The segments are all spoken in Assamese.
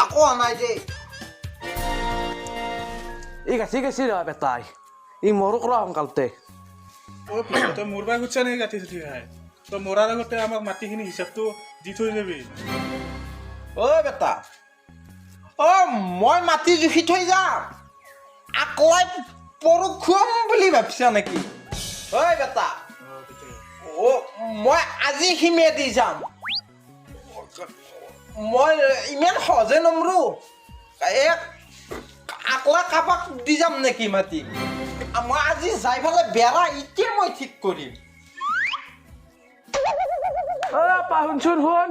আকৌ আনাই দে এই গাঠি গেছি ৰ বেটাই ই মৰো কৰা সোনকালতে তই মোৰ পৰা খুজিছা নেকি গাঁঠি চাঠি খাই তই মৰাৰ আগতে আমাক মাটিখিনি হিচাপটো দি থৈ যাবি ঐ বেটা মই মাটি জুখি থৈ যাম আকৌ পৰখুৱাম বুলি ভাবিছা নেকি ঐ বেটা মই আজি সিমে দি যাম মই ইমান সহজে নমৰো আকলা কাবাক দি যাম নেকি মাটি মই আজি যাই পেলাই বেৰা এতিয়া মই ঠিক কৰিম আপা শুনচোন শুন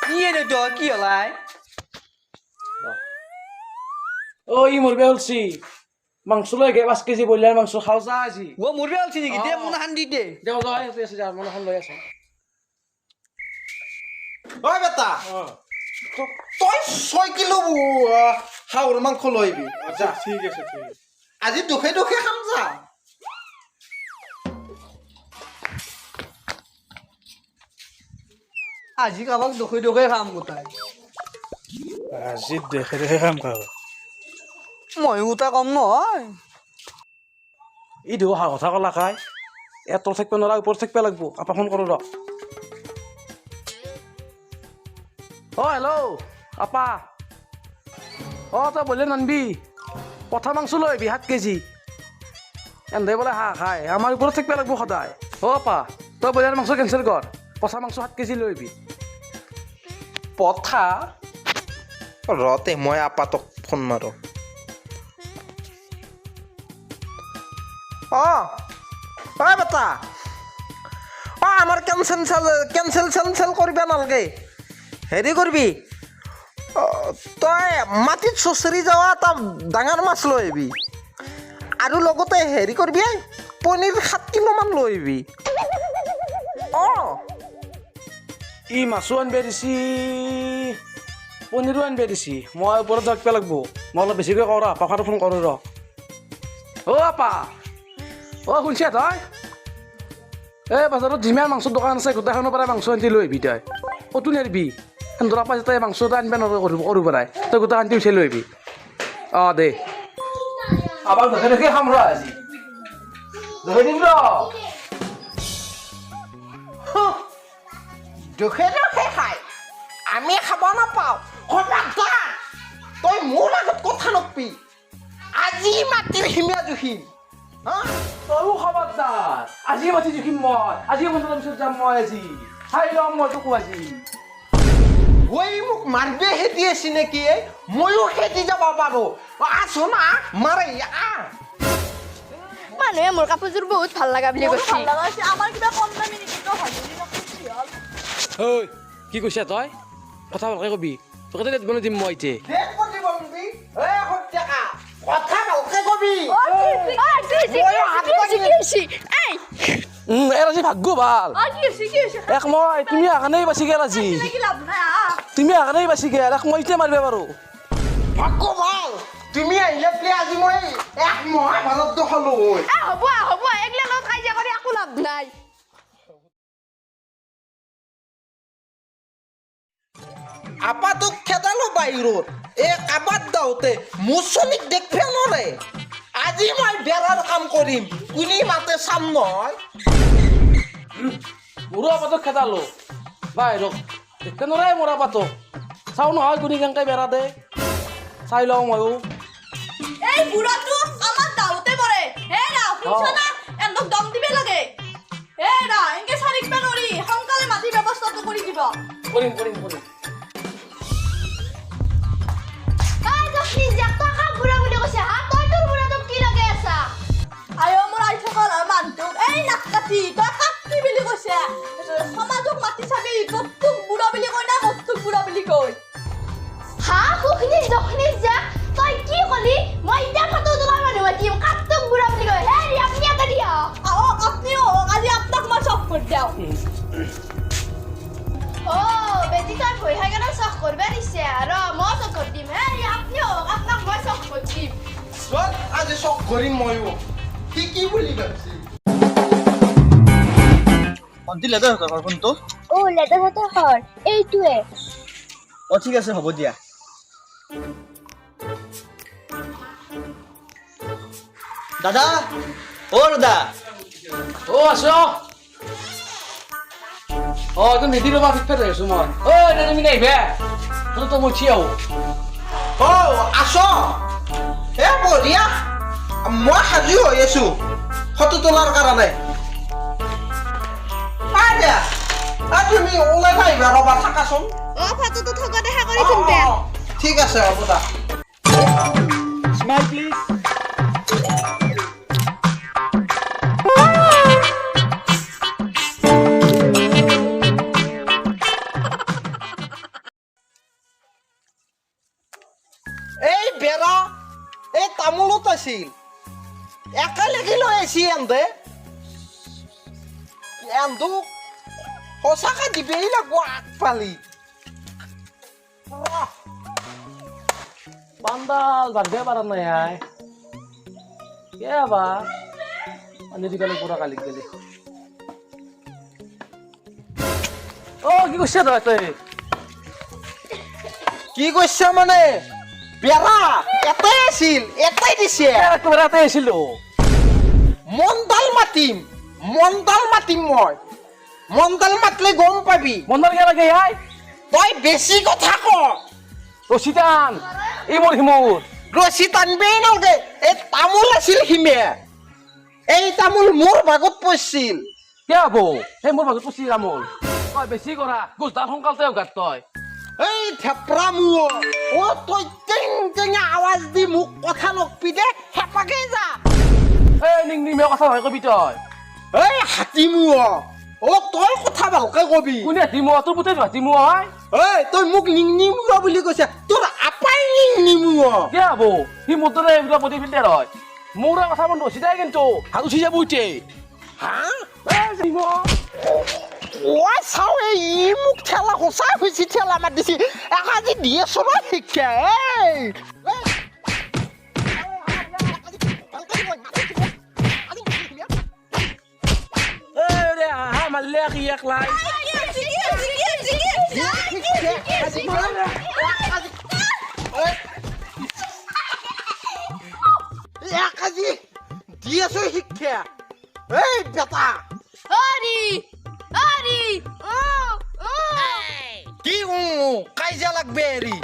কি এনে তই কি হলাই ই মৰবে হলছি মাংস লৈ গে 5 কেজি বইলাৰ মাংস খাও যা আজি মৰবে হলছি নেকি দে মোনা হান দি দে দেও যাই আছে যা মন লৈ আছে ঐ বেটা তই 6 কিলো হাঁহৰ মাংস লৈ আহিবি আচ্ছা ঠিক আছে ঠিক আছে আজি দুখে দুখে খাম যা আজি কাবাক দুখে দুখে খাম গোটাই আজি দেখে দেখে কাম খাব মই গোটা কম নহয় ই দেও হা কথা কলা খাই এতৰ থাকিব নোৱাৰা ওপৰত থাকিব লাগিব আপা ফোন কৰো ৰ হেল্ল' আপা তই বলে নানবি পঠা মাংস লৈ আহিবি 7 কেজি এন্ধে বোলে হাঁহ খাই আমাৰ ওপৰত থাকিব লাগিব সদায় আপা তই বইলাৰ মাংস কেঞ্চেল কৰ পঠা মাংস 7 কেজি লৈ আহিবি পঠা ৰতে মই আপাতক ফোন মাৰো বেটা আমাৰ কেঞ্চেল কৰিবা নালাগে হেৰি কৰিবি তই মাটিত চুচৰি যাৱা এটা ডাঙৰ মাছ লৈ আহিবি আৰু লগতে হেৰি কৰিবি পনীৰ 7 কিলোমান লৈ আহিবি ই মাছো আনবে দিছি পনীৰো আনবে দিছি মই ওপৰত থাকিব লাগিব মই অলপ বেছিকৈ কওঁ ৰ আপাক ফোন কৰোঁ ৰ আপা শুনছা তই বাজাৰত যিমান মাংসৰ দোকান আছে গোটেইখনৰ পৰাই মাংস আনি লৈ আহিবি তই ক'তো নেৰবি সেন্দৰ আপা তই মাংস এটা আনিব নোৱাৰো কৰোঁ পৰাই তই গোটেই আনি উঠাই লৈ আহিবি দে আপাক দেখে দেখে খাম ৰ আজি দেখে দিম ৰ দুখে দুখে খাই আমি খাব নাপাওঁ তই মোৰ আগত কথা নকবি আজি মাটিৰ সিমা জুখিম তয়ো খবৰদাৰ আজি মাতি জুখিম মই আজি ঘণ্টাৰ পিছত যাম মই আজি চাই ল'ম মই তোকো আজি মোক মাৰবে খেতি আছে নেকি ময়ো খেতি যাব পাৰো আছো না মাৰে মানুহে মোৰ কাপোৰযোৰ বহুত ভাল লগা বুলি কৈছে আমাৰ কিবা কম দামী নেকি তই হাজিৰি ঐ কি কৈছা তই কথা ভালকে কবি তোকে ডেট বনাই দিম মই এতিয়া কথা ভালকে কবি আজি ভাগ্য ভাল মই তুমি আগানেই বাচি গেল আজি তুমি আগানেই বাচি গেল মই এতিয়া মাৰিব পাৰো ভাগ্য ভাল তুমি আহিলে প্লে আজি মই এক মহাভাৰত খালো হ'ব এগলা লগত কাজিয়া কৰি একো লাভ নাই আপাটোক খেদালো বাহিৰত কাবাত দাওতে মুচলিক দেখবে নৰে আজি মই বেৰাৰ কাম কৰিম কোনি মাতে চাম নহয় মোৰো আপাতক খেদালো বাহিৰক দেখতে নৰাই মোৰ আপাতক চাওঁ নহয় কোনি কেনেকৈ বেৰা দে চাই লওঁ ময়ো এই বুঢ়াটো আমাৰ দাওতে পৰে শুনছ না এন্দক দম দিবে লাগে এনকে চাৰিকব নৰি সোনকালে মাটিৰ ব্যৱস্থাটো কৰি দিব কৰিম মোৰ আই থকা মানুহটোক এই নাক কাটি তই কাটি বুলি কৈছে সমাজক মাতি চাবি তোক বুঢ়া বুলি কয় না তোক বুঢ়া বুলি কয় তই কি কলি মই এতিয়া ফটো তোলাৰ মানুহ মাতিম কাটক বুঢ়া বুলি কয় আপুনি এটা দিয়া আপনিও আজি আপোনাক মই চখ কৰি দিওঁ বেটি তই ভয় খাই কেনে চখ কৰিব দিছে আৰু মই চখ কৰি দিম আপুনিও আপোনাক মই চখ কৰি দিম আজি চখ কৰিম ময়ো কি বুলি ভাবিছিল অন্তি লেটাৰ ঘৰ কোনটো লেটাৰ হাতৰ ঘৰ এইটোৱে ঠিক আছে হ'ব দিয়া দাদা দাদা আছো তুমি নিদি ৰবা ফিট ফেট আছো মই তুমি নাহিবা তো মই থিয় আছ এ বঢ়িয়া মই সাজু হৈ আছো ফটো তোলাৰ কাৰণে তুমি ওলাই আহিবা ৰবা থাকাচোন ফটোটো থকা দেখা কৰিছিম দে ঠিক আছে হ'ব দা স্মাইল প্লিজ এই বেৰা এই তামোলত আছিল একেলগে লৈ আহিছি এন্দে এন্দু সঁচাকে দিবেই লাগব আগপালি পান্ডাল বাগদে পাৰা নাই আই বা আনি দিলে পুৰা কালি গেলি কি কৈছা তই কি কৈছা মানে বেৰা এটাই আছিল এটাই দিছে তোমাৰ ইয়াতে আহিছিলো মনডাল মাতিম মই মনডাল মাতলে গম পাবি মন্দাল কে লাগে আই তই বেছি কথা ক ৰচিতান এই মোৰ হিমুৰ ৰছী টানবেই নালগে এই তামোল আছিল হিমে এই তামোল মোৰ ভাগত পৰিছিল কিয় হব সেই মোৰ মাজত পুচি ৰামল তই বেছি কৰা গোজদাল সোনকালতে গাত তই এই থেপৰা মোৰ তই টেং টেঙা আৱাজ দি মোক কথা নকবি দে হেপাকে যা এই নিংনিমে কথা নহয় কবি তই এই হাতী মোৰ তই কথা ভালকে কবি কোনে হাতীমুৱা তোৰ পুতেই হাতীমুৱা হয় এই তই মোক নিংনিমুৱা বুলি কৈছে তোৰ আপাই নিংনিমুৱা কিয় হব সি মোৰ দৰে এইবিলাক বডি ফিল্টাৰ হয় মোৰ কথা মন ৰচিদাই কিন্তু হাত উঠি যাব উঠে হা নিমুৱা চাও এই মোক ঠেলা সঁচাই হৈছে ঠেলা মাত দিছি একাজি দিয়ে চব শিক্ষা মাল্লে কি একলাই একাজি দিয়ে আছো শিক্ষা এই বেটা হৰি কি কাইজা লাগবে এৰি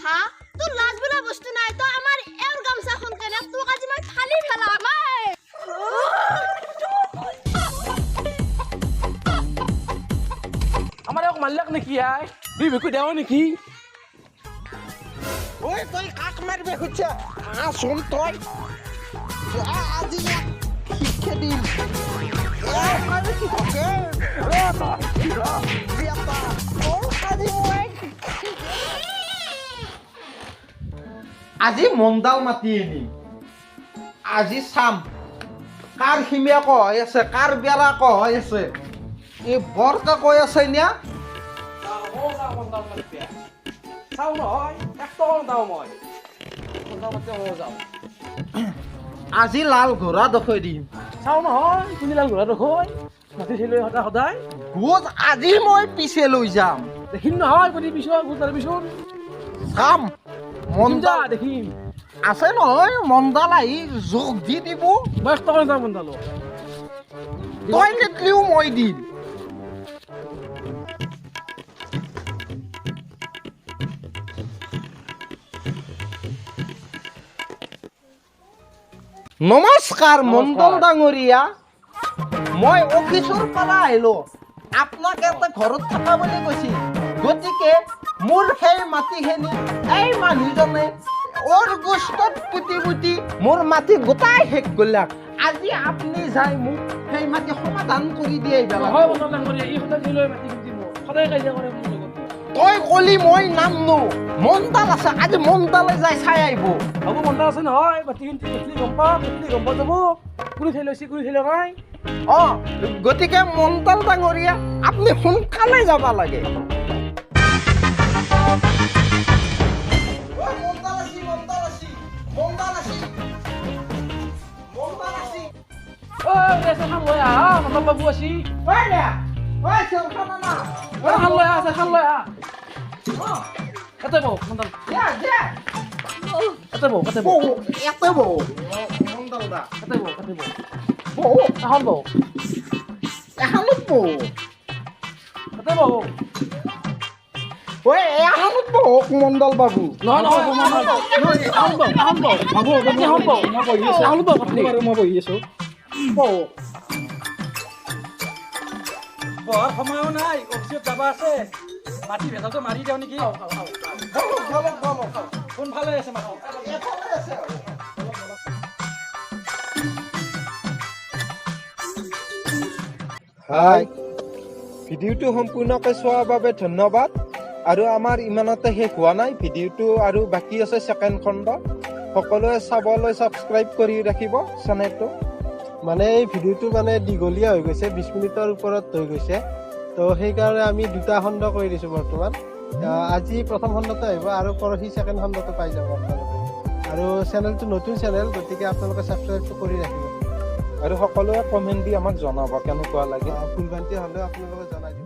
হা তোৰ লাজ বোলা বস্তু নাই তই আমাৰ এওঁৰ গামচাখন কেনে তোক আজি মই ফালি পেলাম আমাৰ এক মাল্লাক নেকি আই দুই ভেকু দেও নেকি ঐ তই কাক মাৰিবে খুজিছা চোন তই আজি শিক্ষা দিম আজি মন্দাল মাতি আনিম আজি চাম কাৰ সিমীয়া কয় আছে কাৰ বেৰা কয় আছে এই বৰকা কৈ আছে নে চাও নহয় এক টকা দাও মই যাওঁ আজি লাল ঘোঁৰা দেখুৱাই দিম চাও নহয় তুমি লাল ঘোঁৰা দেখুৱাই মাতিছিলো সদায় সদায় গোজ আজি মই পিছে লৈ যাম দেখিম নহয় গতি পিছত গোটাৰ পিছত চাম মন্দা দেখিম আছে নহয় মন্দাল আহি যোগ দি দিব মই এক টকা যাওঁ মন্দালো তই নেটলিও মই দিম নমস্কাৰ মণ্ডল ডাঙৰীয়া মই অফিচৰ পৰা আহিলো আপোনাক এটা ঘৰত থকা বুলি কৈছিল গতিকে মোৰ সেই মাটিখিনি এই মানুহজনে অৰ্গুষ্টত পুতি পুতি মোৰ মাটি গোটাই শেষ কৰিলাক আজি আপুনি যাই মোক সেই মাটি সমাধান কৰি দিয়ে নহয় বন্ধ ডাঙৰ ই সদায় লৈ মাতি দিব সদায় কাজিয়া কৰে মোৰ লগত তই কলি মই নামনো মন্দাল আছে আজি মন্দালে যাই চাই আহিব হ'ব মন্দা আছে নহয় বাতি কিন্তু গম পাম যাব কোনে ঠাই লৈছে কোনে ঠাই নাই গতিকে মন্দাল ডাঙৰীয়া আপুনি সোনকালে যাব লাগে মন্দাল আছি খান লৈ আহা মণ্ডল বাবু আছি ঐ দে ঐ চেলখানা না খান লৈ আহা খান লৈ আহা এতে বৌ মণ্ডল দে দে এতে বৌ বৌ এতে বৌ মণ্ডল দা এতে বৌ বৌ এখন বৌ এখানত বৌ এতে বৌ ঐ এখানত বৌ মণ্ডল বাবু নহয় এখন বৌ এখন বৌ আপুনি মই বহি আছো বৌ বহাৰ সময়ো নাই অফিচত যাব আছে মাটি ভেটাটো মাৰি দিওঁ নেকি কোনফালে আছে মাটি হাই ভিডিঅ'টো সম্পূৰ্ণকৈ চোৱাৰ বাবে ধন্যবাদ আৰু আমাৰ ইমানতে শেষ হোৱা নাই ভিডিঅ'টো আৰু বাকী আছে ছেকেণ্ড খণ্ড সকলোৱে চাবলৈ ছাবস্ক্ৰাইব কৰি ৰাখিব চেনেলটো মানে এই ভিডিঅ'টো মানে দীঘলীয়া হৈ গৈছে 20 মিনিটৰ ওপৰত হৈ গৈছে তো সেইকাৰণে আমি দুটা খণ্ড কৰি দিছোঁ বৰ্তমান আজি প্ৰথম খণ্ডটো আহিব আৰু পৰহি ছেকেণ্ড খণ্ডটো পাই যাব আপোনালোকে আৰু চেনেলটো নতুন চেনেল গতিকে আপোনালোকে ছাবস্ক্ৰাইবটো কৰি ৰাখিব আৰু সকলোৱে কমেণ্ট দি আমাক জনাব কেনেকুৱা লাগে ভুল ভ্ৰান্তি হ'লেও আপোনালোকে জনাই দিব